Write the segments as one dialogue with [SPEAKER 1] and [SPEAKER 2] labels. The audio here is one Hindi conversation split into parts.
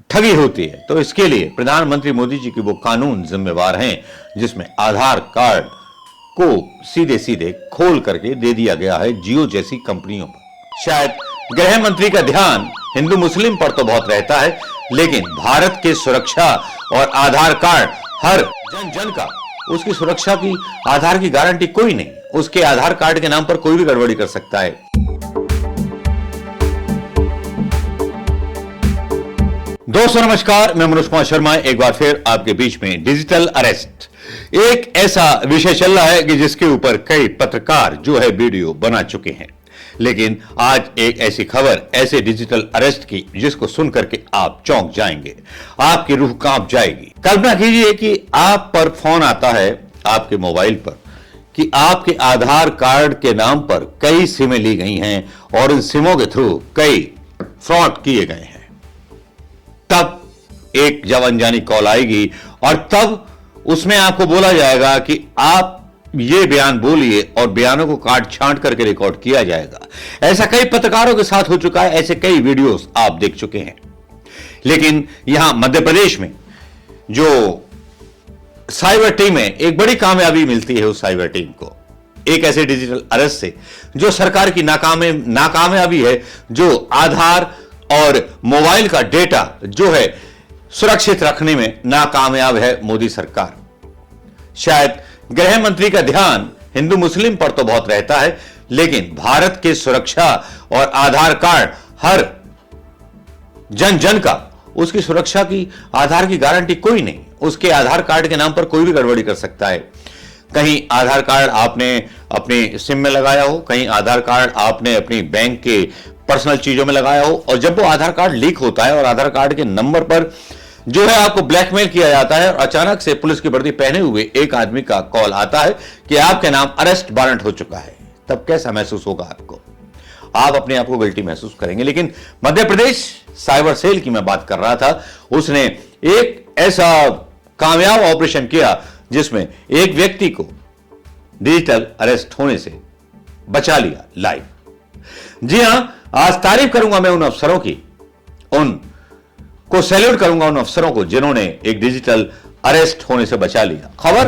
[SPEAKER 1] ठगी होती है तो इसके लिए प्रधानमंत्री मोदी जी की वो कानून जिम्मेवार हैं जिसमें आधार कार्ड को सीधे सीधे खोल करके दे दिया गया है जियो जैसी कंपनियों पर। शायद गृह मंत्री का ध्यान हिंदू मुस्लिम पर तो बहुत रहता है, लेकिन भारत के सुरक्षा और आधार कार्ड हर जन जन का, उसकी सुरक्षा की आधार की गारंटी कोई नहीं। उसके आधार कार्ड के नाम पर कोई भी गड़बड़ी कर सकता है। दोस्तों नमस्कार, मैं मनोज कुमार शर्मा एक बार फिर आपके बीच में। डिजिटल अरेस्ट एक ऐसा विषय चल रहा है कि जिसके ऊपर कई पत्रकार जो है वीडियो बना चुके हैं, लेकिन आज एक ऐसी खबर ऐसे डिजिटल अरेस्ट की जिसको सुन करके आप चौंक जाएंगे, आपकी रूह कांप जाएगी। कल्पना कीजिए कि आप पर फोन आता है आपके मोबाइल पर कि आपके आधार कार्ड के नाम पर कई सिमें ली गई हैं और इन सिमों के थ्रू कई फ्रॉड किए गए हैं। तब एक जब अनजानी कॉल आएगी और तब उसमें आपको बोला जाएगा कि आप ये बयान बोलिए और बयानों को काट छांट करके रिकॉर्ड किया जाएगा। ऐसा कई पत्रकारों के साथ हो चुका है, ऐसे कई वीडियोस आप देख चुके हैं। लेकिन यहां मध्य प्रदेश में जो साइबर टीम है, एक बड़ी कामयाबी मिलती है उस साइबर टीम को एक ऐसे डिजिटल अरेस्ट से जो सरकार की नाकामयाबी है, जो आधार और मोबाइल का डेटा जो है सुरक्षित रखने में नाकामयाब है मोदी सरकार। शायद गृह मंत्री का ध्यान हिंदू मुस्लिम पर तो बहुत रहता है, लेकिन भारत के सुरक्षा और आधार कार्ड हर जन जन का, उसकी सुरक्षा की आधार की गारंटी कोई नहीं। उसके आधार कार्ड के नाम पर कोई भी गड़बड़ी कर सकता है। कहीं आधार कार्ड आपने अपनी सिम में लगाया हो, कहीं आधार कार्ड आपने अपनी बैंक के पर्सनल चीजों में लगाया हो, और जब वो आधार कार्ड लीक होता है और आधार कार्ड के नंबर पर जो है आपको ब्लैकमेल किया जाता है और अचानक से पुलिस की वर्दी पहने हुए एक आदमी का कॉल आता है कि आपके नाम अरेस्ट वारंट हो चुका है, तब कैसा महसूस होगा आपको? आप अपने आप को गिल्टी महसूस करेंगे। लेकिन मध्य प्रदेश साइबर सेल की मैं बात कर रहा था, उसने एक ऐसा कामयाब ऑपरेशन किया जिसमें एक व्यक्ति को डिजिटल अरेस्ट होने से बचा लिया लाइव। जी हां, आज तारीफ करूंगा मैं उन अफसरों की, उन को सैल्यूट करूंगा उन अफसरों को जिन्होंने एक डिजिटल अरेस्ट होने से बचा लिया। खबर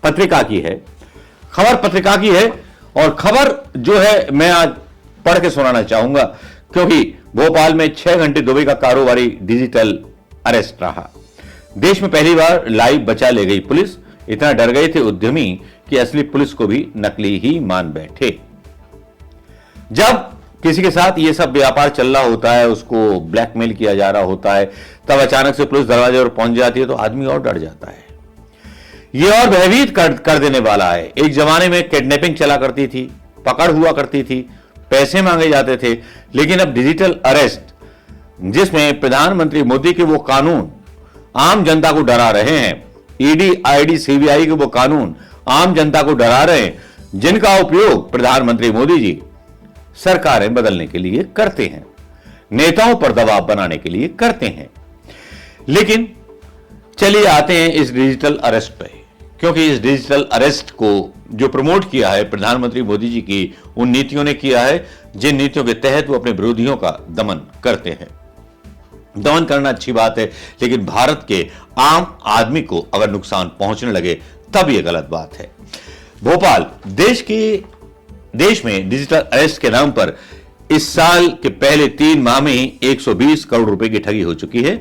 [SPEAKER 1] पत्रिका की है, खबर पत्रिका की है, और खबर जो है मैं आज पढ़ के सुनाना चाहूंगा, क्योंकि भोपाल में 6 घंटे दुबई का कारोबारी डिजिटल अरेस्ट रहा। देश में पहली बार लाइव बचा ले गई पुलिस। इतना डर गए थे उद्यमी कि असली पुलिस को भी नकली ही मान बैठे। जब किसी के साथ ये सब व्यापार चल रहा होता है, उसको ब्लैकमेल किया जा रहा होता है, तब अचानक से पुलिस दरवाजे पर पहुंच जाती है तो आदमी और डर जाता है। ये और भयभीत कर देने वाला है। एक जमाने में किडनैपिंग चला करती थी, पकड़ हुआ करती थी, पैसे मांगे जाते थे, लेकिन अब डिजिटल अरेस्ट जिसमें प्रधानमंत्री मोदी के वो कानून आम जनता को डरा रहे हैं, ईडी, आईडी, सीबीआई के वो कानून आम जनता को डरा रहे हैं, जिनका उपयोग प्रधानमंत्री मोदी जी सरकारें बदलने के लिए करते हैं, नेताओं पर दबाव बनाने के लिए करते हैं। लेकिन चलिए आते हैं इस डिजिटल अरेस्ट पे, क्योंकि इस डिजिटल अरेस्ट को जो प्रमोट किया है प्रधानमंत्री मोदी जी की उन नीतियों ने किया है जिन नीतियों के तहत वो अपने विरोधियों का दमन करते हैं। दमन करना अच्छी बात है, लेकिन भारत के आम आदमी को अगर नुकसान पहुंचने लगे तब यह गलत बात है। भोपाल देश में डिजिटल अरेस्ट के नाम पर इस साल के पहले 3 माह में ही 120 करोड़ रुपए की ठगी हो चुकी है।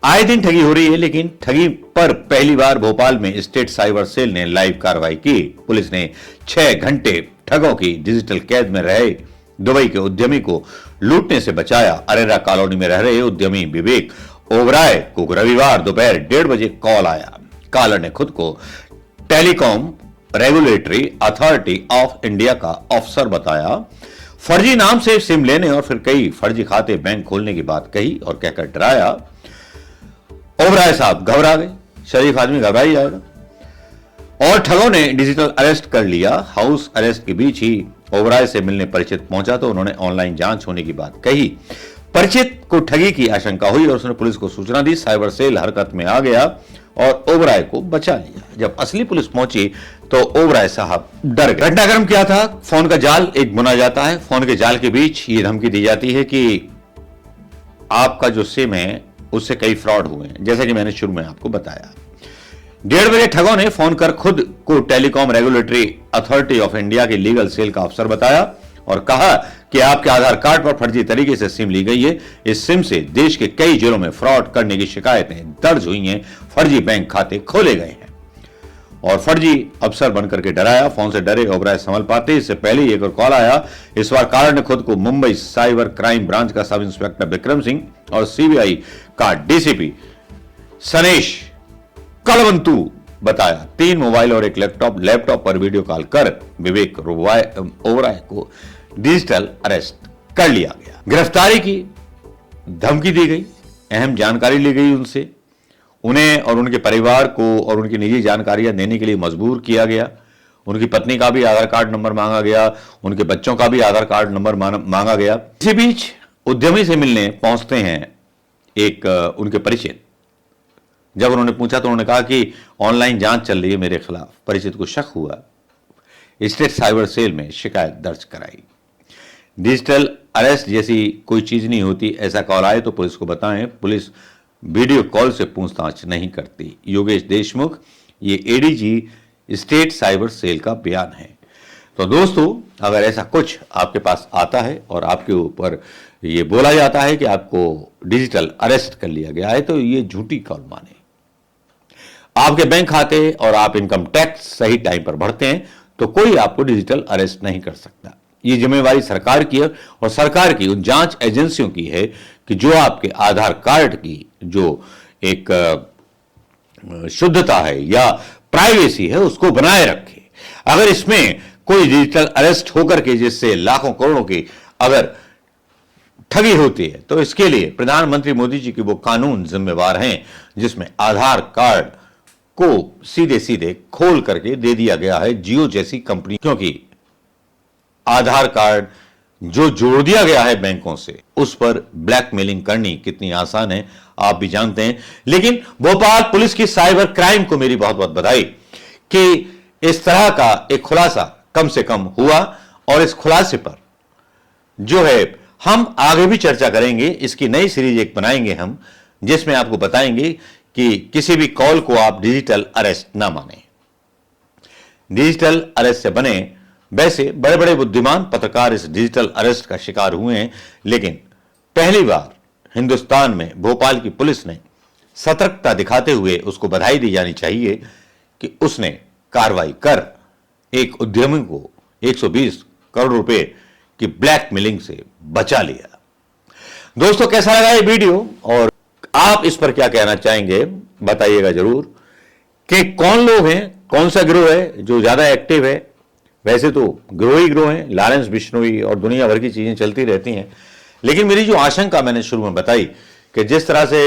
[SPEAKER 1] आए दिन ठगी हो रही है, लेकिन ठगी पर पहली बार भोपाल में स्टेट साइबर सेल ने लाइव कार्रवाई की। पुलिस ने 6 घंटे ठगों की डिजिटल कैद में रहे दुबई के उद्यमी को लूटने से बचाया। अरेरा कॉलोनी में रह रहे उद्यमी विवेक ओबराय को रविवार दोपहर 1:30 बजे कॉल आया। कॉलर ने खुद को telecom regulatory authority of India का अफसर बताया। फर्जी नाम से सिम लेने और फिर कई फर्जी खाते बैंक खोलने की बात कही और कहकर डराया। ओबराय साहब घबरा गए, शरीफ आदमी घबरा ही जाएगा, और ठगों ने डिजिटल अरेस्ट कर लिया। हाउस अरेस्ट के बीच ही ओबराय से मिलने परिचित पहुंचा तो उन्होंने ऑनलाइन जांच होने की बात कही। परिचित को ठगी की आशंका हुई और उसने पुलिस को सूचना दी। साइबर सेल हरकत में आ गया और ओबराय को बचा लिया। जब असली पुलिस पहुंची तो ओबराय साहब डर गए। घटनाक्रम क्या था? फोन का जाल एक बुना जाता है। फोन के जाल के बीच ये धमकी दी जाती है कि आपका जो सिम है उससे कई फ्रॉड हुए हैं, जैसा कि मैंने शुरू में आपको बताया। 1:30 बजे ठगों ने फोन कर खुद को telecom regulatory authority of India के लीगल सेल का अफसर बताया और कहा कि आपके आधार कार्ड पर फर्जी तरीके से सिम ली गई है। इस सिम से देश के कई जिलों में फ्रॉड करने की शिकायतें दर्ज हुई हैं, फर्जी बैंक खाते खोले गए हैं और फर्जी अफसर बनकर के डराया। फोन से डरे घबराए संभल पाते। इससे पहले ही एक और कॉल आया। इस बार कॉलर ने खुद को मुंबई साइबर क्राइम ब्रांच का सब इंस्पेक्टर विक्रम सिंह और सीबीआई का डीसीपी सनेश कलवंतु बताया। 3 मोबाइल और एक लैपटॉप पर वीडियो कॉल कर विवेक ओबराय को डिजिटल अरेस्ट कर लिया गया। गिरफ्तारी की धमकी दी गई, अहम जानकारी ली गई उनसे, उन्हें और उनके परिवार को और उनकी निजी जानकारियां देने के लिए मजबूर किया गया। उनकी पत्नी का भी आधार कार्ड नंबर मांगा गया, उनके बच्चों का भी आधार कार्ड नंबर मांगा गया। इसी बीच उद्यमी से मिलने पहुंचते हैं एक उनके परिचित। जब उन्होंने पूछा तो उन्होंने कहा कि ऑनलाइन जांच चल रही है मेरे खिलाफ। परिचित को शक हुआ, स्टेट साइबर सेल में शिकायत दर्ज कराई। डिजिटल अरेस्ट जैसी कोई चीज नहीं होती, ऐसा कॉल आए तो पुलिस को बताएं। पुलिस वीडियो कॉल से पूछताछ नहीं करती। योगेश देशमुख, ये एडीजी स्टेट साइबर सेल का बयान है। तो दोस्तों, अगर ऐसा कुछ आपके पास आता है और आपके ऊपर ये बोला जाता है कि आपको डिजिटल अरेस्ट कर लिया गया है, तो ये झूठी कॉल माने। आपके बैंक खाते और आप इनकम टैक्स सही टाइम पर भरते हैं तो कोई आपको डिजिटल अरेस्ट नहीं कर सकता। ये जिम्मेवारी सरकार की है और सरकार की उन जांच एजेंसियों की है कि जो आपके आधार कार्ड की जो एक शुद्धता है या प्राइवेसी है उसको बनाए रखे। अगर इसमें कोई डिजिटल अरेस्ट होकर के जिससे लाखों करोड़ों की अगर ठगी होती है तो इसके लिए प्रधानमंत्री मोदी जी की वो कानून जिम्मेवार हैं जिसमें आधार कार्ड को सीधे सीधे खोल करके दे दिया गया है जियो जैसी कंपनी। क्योंकि आधार कार्ड जो जोड़ दिया गया है बैंकों से, उस पर ब्लैकमेलिंग करनी कितनी आसान है आप भी जानते हैं। लेकिन भोपाल पुलिस की साइबर क्राइम को मेरी बहुत बहुत बधाई कि इस तरह का एक खुलासा कम से कम हुआ और इस खुलासे पर जो है हम आगे भी चर्चा करेंगे। इसकी नई सीरीज एक बनाएंगे हम, जिसमें आपको बताएंगे कि किसी भी कॉल को आप डिजिटल अरेस्ट ना माने। डिजिटल अरेस्ट से बने। वैसे बड़े बड़े बुद्धिमान पत्रकार इस डिजिटल अरेस्ट का शिकार हुए हैं, लेकिन पहली बार हिंदुस्तान में भोपाल की पुलिस ने सतर्कता दिखाते हुए उसको बधाई दी जानी चाहिए कि उसने कार्रवाई कर एक उद्यमी को 120 करोड़ रुपए की ब्लैकमेलिंग से बचा लिया। दोस्तों, कैसा लगा ये वीडियो और आप इस पर क्या कहना चाहेंगे बताइएगा जरूर कि कौन लोग हैं, कौन सा गिरोह है जो ज्यादा एक्टिव है। वैसे तो गिरोह ही गिरोह हैं, लॉरेंस बिश्नोई और दुनिया भर की चीजें चलती रहती हैं, लेकिन मेरी जो आशंका मैंने शुरू में बताई कि जिस तरह से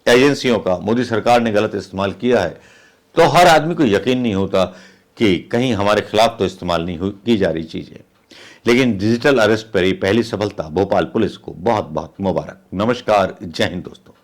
[SPEAKER 1] एजेंसियों का मोदी सरकार ने गलत इस्तेमाल किया है, तो हर आदमी को यकीन नहीं होता कि कहीं हमारे खिलाफ तो इस्तेमाल नहीं की जा रही चीजें। लेकिन डिजिटल अरेस्ट पर ही पहली सफलता भोपाल पुलिस को बहुत बहुत मुबारक। नमस्कार, जय हिंद दोस्तों।